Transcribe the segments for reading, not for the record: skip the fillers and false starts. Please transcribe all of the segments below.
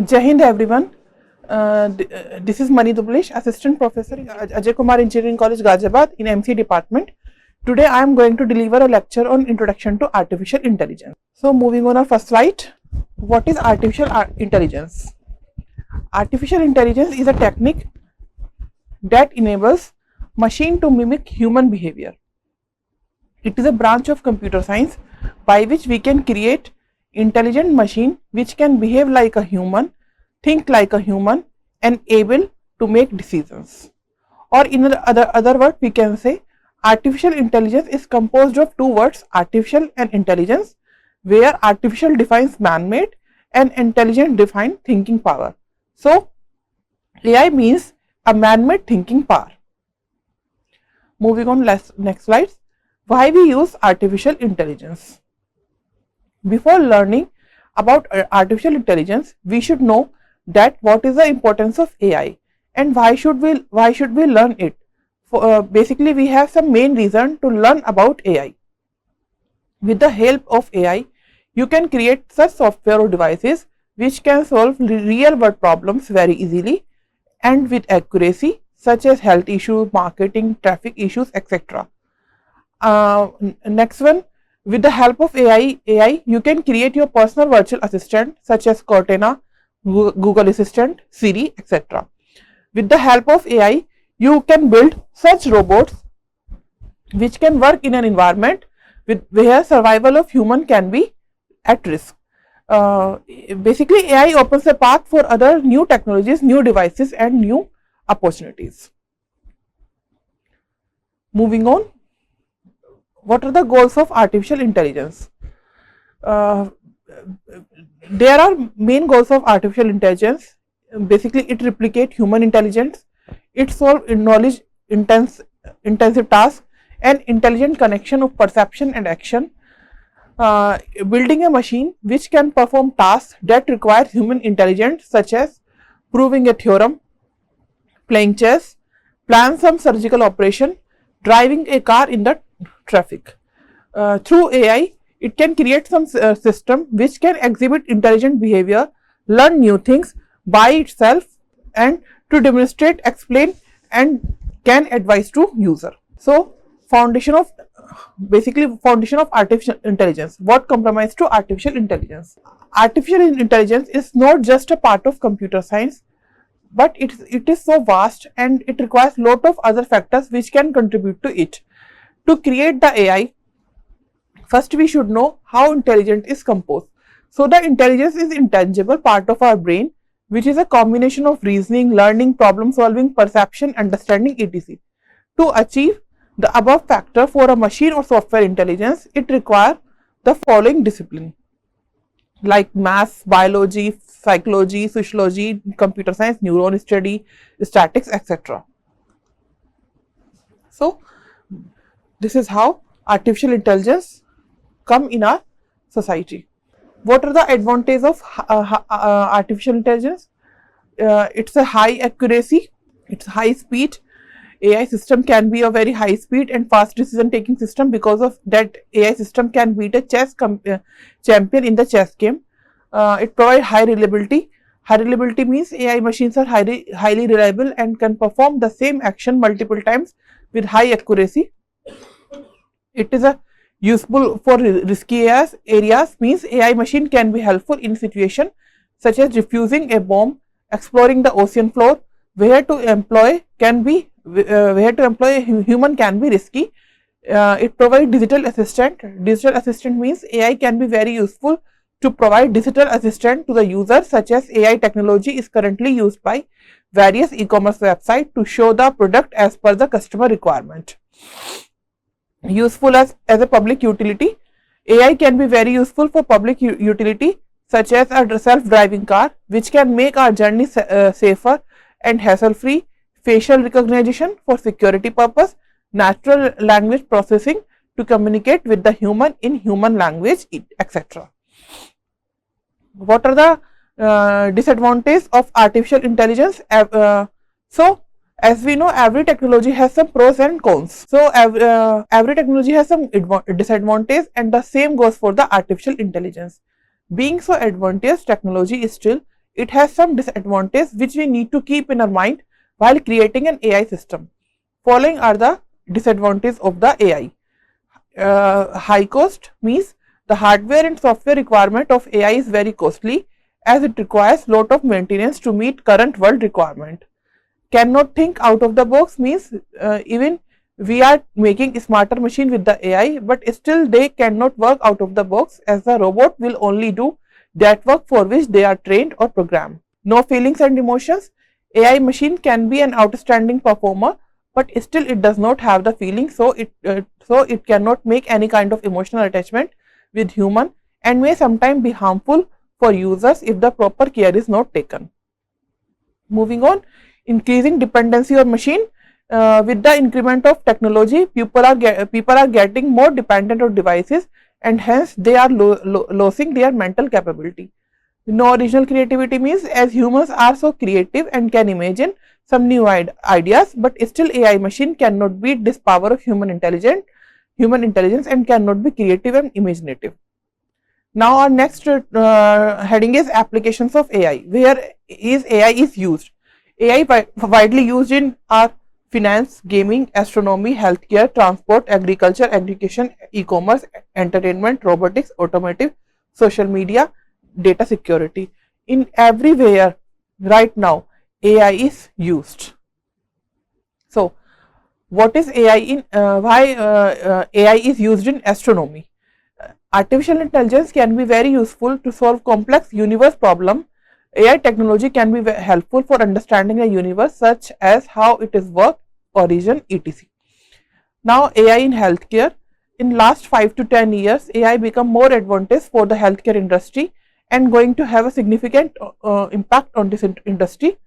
Jai Hind everyone. This is Dublish, Assistant Professor at Akgec Engineering College, Ghaziabad in MC department. Today I am going to deliver a lecture on Introduction to Artificial Intelligence. So moving on our first slide. What is Artificial Intelligence? Artificial intelligence is a technique that enables machine to mimic human behavior. It is a branch of computer science by which we can create intelligent machine which can behave like a human, think like a human, and able to make decisions. Or in other word, we can say artificial intelligence is composed of two words, artificial and intelligence, where artificial defines man-made and intelligent defines thinking power. So AI means a man-made thinking power. Moving on, next slide. Why we use artificial intelligence? Before learning about artificial intelligence, we should know that what is the importance of AI and why should we learn it. Basically, we have some main reason to learn about AI. With the help of AI, you can create such software or devices which can solve real world problems very easily and with accuracy, such as health issues, marketing, traffic issues, etc. Next one, with the help of AI, you can create your personal virtual assistant such as Cortana, Google Assistant, Siri, etc. With the help of AI, you can build such robots which can work in an environment where survival of human can be at risk. Basically, AI opens a path for other new technologies, new devices, and new opportunities. Moving on. What are the goals of artificial intelligence? There are main goals of artificial intelligence. Basically, it replicates human intelligence, it solves knowledge intensive tasks, and intelligent connection of perception and action. Building a machine which can perform tasks that require human intelligence, such as proving a theorem, playing chess, plan some surgical operation, driving a car in the traffic. Through AI, it can create some system which can exhibit intelligent behavior, learn new things by itself, and to demonstrate, explain, and can advise to user. So, foundation of artificial intelligence. What compromise to artificial intelligence? Artificial intelligence is not just a part of computer science, but it is so vast and it requires lot of other factors which can contribute to it. To create the AI, first we should know how intelligence is composed. So the intelligence is intangible part of our brain, which is a combination of reasoning, learning, problem solving, perception, understanding, etc. To achieve the above factor for a machine or software intelligence, it requires the following discipline like maths, biology, psychology, sociology, computer science, neuron study, statistics, etc. So this is how artificial intelligence come in our society. What are the advantages of artificial intelligence? It's a high accuracy, it's high speed. AI system can be a very high speed and fast decision taking system. Because of that, AI system can beat a chess champion in the chess game. It provides high reliability. High reliability means AI machines are highly reliable and can perform the same action multiple times with high accuracy. It is a useful for risky areas means AI machine can be helpful in situation such as defusing a bomb, exploring the ocean floor, where to employ a human can be risky. It provides digital assistant. Digital assistant means AI can be very useful to provide digital assistant to the user, such as AI technology is currently used by various e-commerce websites to show the product as per the customer requirement. Useful as a public utility. AI can be very useful for public utility, such as a self-driving car, which can make our journey safer and hassle-free. Facial recognition for security purpose, natural language processing to communicate with the human in human language, etc. What are the disadvantages of artificial intelligence? So, as we know, every technology has some pros and cons. So, every technology has some disadvantages, and the same goes for the artificial intelligence. Being so advantageous, technology is still it has some disadvantages which we need to keep in our mind while creating an AI system. Following are the disadvantages of the AI. High cost means the hardware and software requirement of AI is very costly, as it requires lot of maintenance to meet current world requirement. Cannot think out of the box means even we are making a smarter machine with the AI, but still they cannot work out of the box, as the robot will only do that work for which they are trained or programmed. No feelings and emotions. AI machine can be an outstanding performer, but still it does not have the feeling, so it cannot make any kind of emotional attachment with human, and may sometimes be harmful for users if the proper care is not taken. Moving on, increasing dependency on machine. With the increment of technology, people are getting more dependent on devices, and hence they are losing their mental capability. No original creativity means, as humans are so creative and can imagine some new ideas, but still AI machine cannot beat this power of human intelligence and cannot be creative and imaginative. Now our next heading is applications of AI. Where is AI is used? AI widely used in our finance, gaming, astronomy, healthcare, transport, agriculture, education, e-commerce, entertainment, robotics, automotive, social media, data security. In everywhere right now, AI is used. So, what is AI in? Why AI is used in astronomy? Artificial intelligence can be very useful to solve complex universe problem. AI technology can be helpful for understanding the universe, such as how it is work, origin, etc. Now, AI in healthcare. In last 5 to 10 years, AI become more advantage for the healthcare industry and going to have a significant impact on this industry.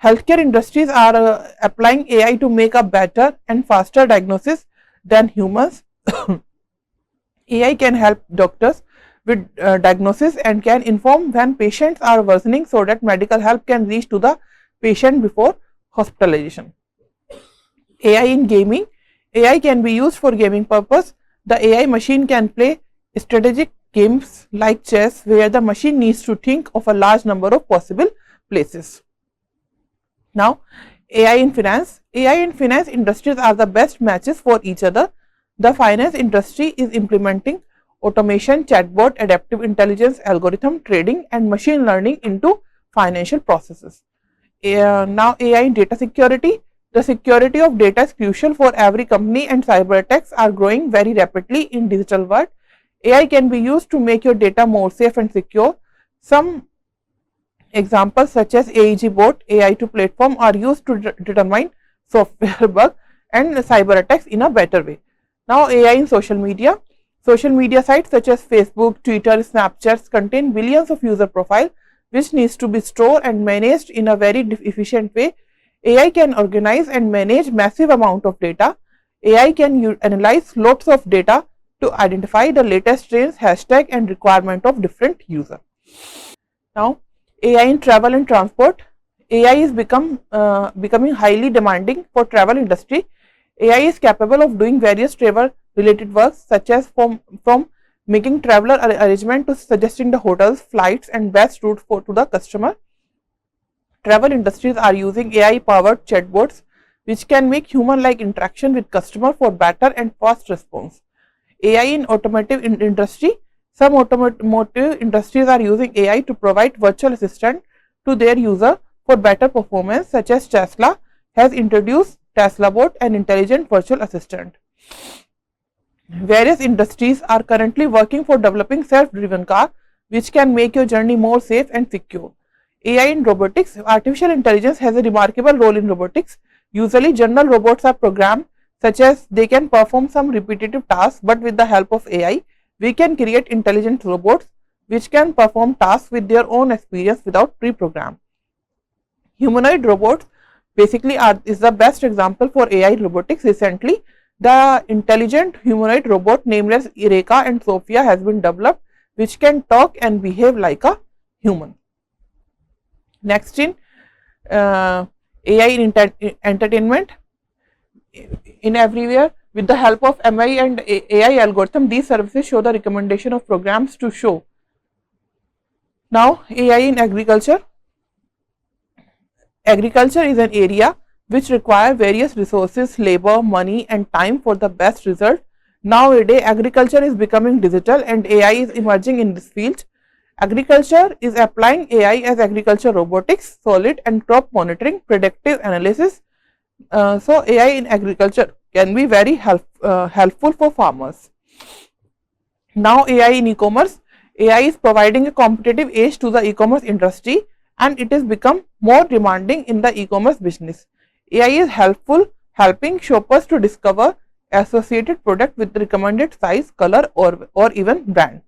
Healthcare industries are applying AI to make a better and faster diagnosis than humans. AI can help doctors with diagnosis and can inform when patients are worsening, so that medical help can reach to the patient before hospitalization. AI in gaming. AI can be used for gaming purpose. The AI machine can play strategic games like chess, where the machine needs to think of a large number of possible places. Now, AI in finance. AI in finance industries are the best matches for each other. The finance industry is implementing automation, chatbot, adaptive intelligence, algorithm, trading, and machine learning into financial processes. Now, AI in data security. The security of data is crucial for every company, and cyber attacks are growing very rapidly in digital world. AI can be used to make your data more safe and secure. Some examples such as AEG bot, AI to platform are used to determine software bug and cyber attacks in a better way. Now, AI in social media. Social media sites such as Facebook, Twitter, Snapchat contain billions of user profile, which needs to be stored and managed in a very efficient way. AI can organize and manage massive amount of data. AI can analyze lots of data to identify the latest trends, hashtag, and requirement of different users. Now, AI in travel and transport. AI is becoming highly demanding for travel industry. AI is capable of doing various travel related works, such as from making traveler arrangement to suggesting the hotels, flights, and best route to the customer. Travel industries are using AI powered chatbots, which can make human like interaction with customer for better and fast response. AI in automotive industry. Some automotive industries are using AI to provide virtual assistant to their user for better performance, such as Tesla has introduced Tesla bot, an intelligent virtual assistant. Various industries are currently working for developing self-driven car, which can make your journey more safe and secure. AI in robotics. Artificial intelligence has a remarkable role in robotics. Usually, general robots are programmed such as they can perform some repetitive tasks, but with the help of AI, we can create intelligent robots which can perform tasks with their own experience without pre-program. Humanoid robots basically is the best example for AI robotics. Recently, the intelligent humanoid robot named as Eureka and Sophia has been developed, which can talk and behave like a human. Next in AI in entertainment. In everywhere, with the help of MI and AI algorithm, these services show the recommendation of programs to show. Now, AI in agriculture. Agriculture is an area which requires various resources, labor, money and time for the best result. Nowadays, agriculture is becoming digital and AI is emerging in this field. Agriculture is applying AI as agriculture robotics, solid and crop monitoring, predictive analysis. So, AI in agriculture can be very helpful for farmers. Now, AI in e-commerce. AI is providing a competitive edge to the e-commerce industry and it has become more demanding in the e-commerce business. AI is helping shoppers to discover associated product with recommended size, color or even brand.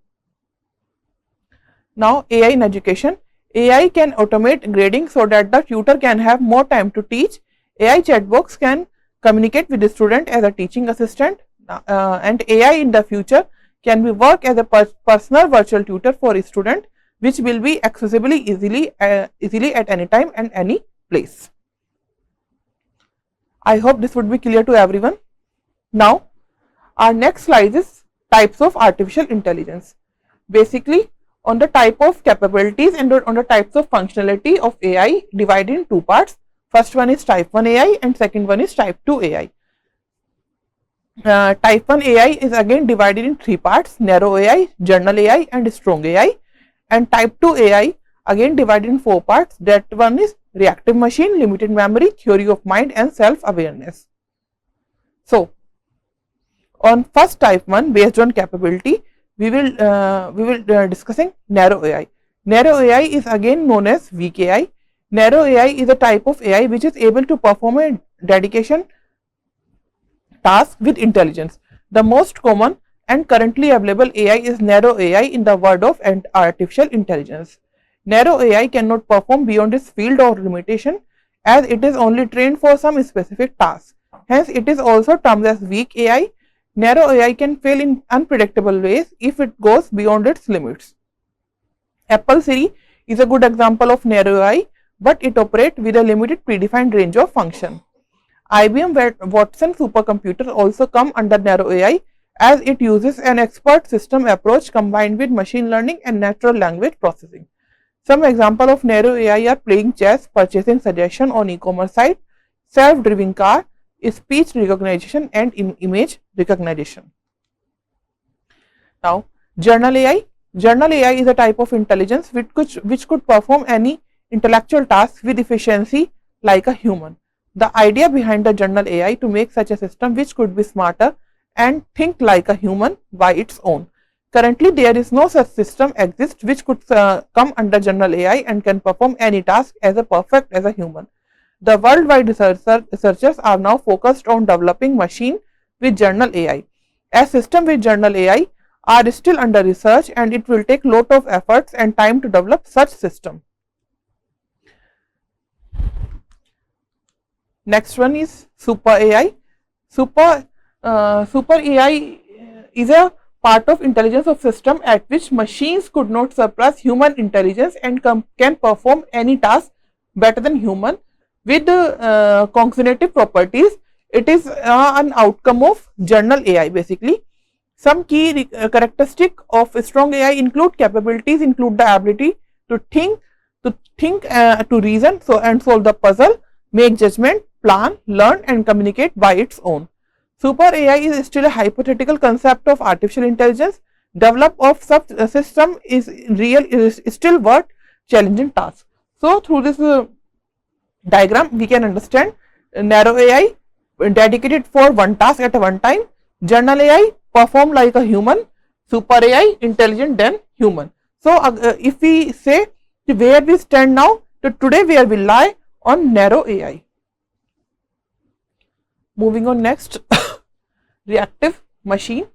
Now, AI in education. AI can automate grading so that the tutor can have more time to teach. AI chatbots can communicate with the student as a teaching assistant and AI in the future can be work as a personal virtual tutor for a student which will be accessible easily at any time and any place. I hope this would be clear to everyone. Now, our next slide is types of artificial intelligence. Basically, on the type of capabilities and on the types of functionality of AI divided in two parts. First one is type 1 AI and second one is type 2 AI. Type 1 AI is again divided in three parts: narrow AI, general AI and strong AI. And type 2 AI again divided in four parts. That one is reactive machine, limited memory, theory of mind and self-awareness. So, on first type 1 based on capability, we will discussing narrow AI. Narrow AI is again known as weak AI. Narrow AI is a type of AI which is able to perform a dedication task with intelligence. The most common and currently available AI is narrow AI in the world of artificial intelligence. Narrow AI cannot perform beyond its field or limitation as it is only trained for some specific task. Hence, it is also termed as weak AI. Narrow AI can fail in unpredictable ways if it goes beyond its limits. Apple Siri is a good example of narrow AI, but it operates with a limited predefined range of function. IBM Watson supercomputer also come under narrow AI as it uses an expert system approach combined with machine learning and natural language processing. Some example of narrow AI are playing chess, purchasing suggestion on e-commerce site, self-driving car, speech recognition and image recognition. Now, general AI. General AI is a type of intelligence which could perform any intellectual task with efficiency like a human. The idea behind the general AI to make such a system which could be smarter and think like a human by its own. Currently, there is no such system exists which could come under general AI and can perform any task as perfect as a human. The worldwide researchers are now focused on developing machine with general AI. A system with general AI are still under research and it will take lot of efforts and time to develop such system. Next one is super AI. Super AI is a part of intelligence of system at which machines could not surpass human intelligence and can perform any task better than human with cognitive properties. It is an outcome of general AI basically. Some key characteristic of strong AI include capabilities, include the ability to think, to reason, and solve the puzzle, make judgment, plan, learn and communicate by its own. Super AI is still a hypothetical concept of artificial intelligence. Develop of such system is still worth challenging task. So, through this diagram, we can understand narrow AI dedicated for one task at one time, general AI perform like a human, super AI intelligent than human. So, if we say where we stand now, today we will rely on narrow AI. Moving on next, reactive machine.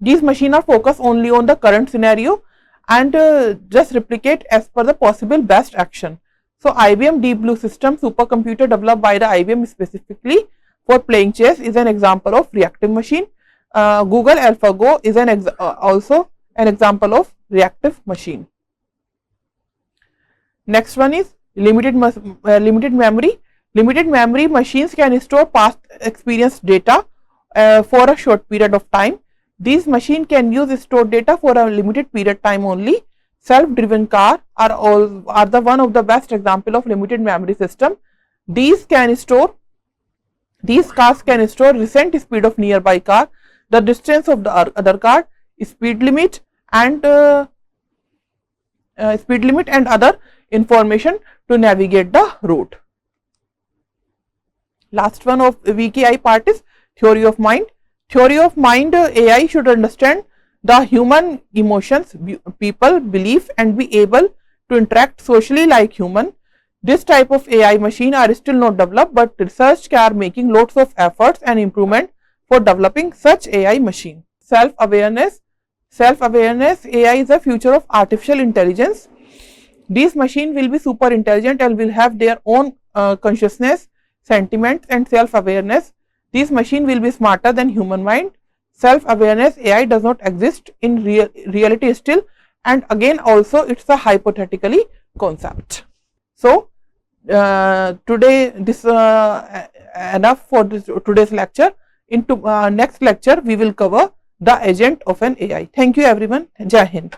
These machines are focused only on the current scenario and just replicate as per the possible best action. So, IBM Deep Blue system supercomputer developed by the IBM specifically for playing chess is an example of reactive machine. Google AlphaGo is also an example of reactive machine. Next one is limited memory. Limited memory machines can store past experience data for a short period of time. These machines can use stored data for a limited period time only. self-driven car are the one of the best example of limited memory system. These cars can store recent speed of nearby car, the distance of the other car, speed limit and other information to navigate the route. Last one of VKI part is theory of mind. Theory of mind, AI should understand the human emotions, people, belief and be able to interact socially like human. This type of AI machine are still not developed, but research are making lots of efforts and improvement for developing such AI machine. Self-awareness. Self-awareness, AI is the future of artificial intelligence. These machines will be super intelligent and will have their own consciousness, sentiments and self-awareness. These machines will be smarter than human mind. Self-awareness AI does not exist in reality still, and again also it's a hypothetically concept. So today this enough for today's lecture. In next lecture we will cover the agent of an AI. Thank you everyone. Jai Hind.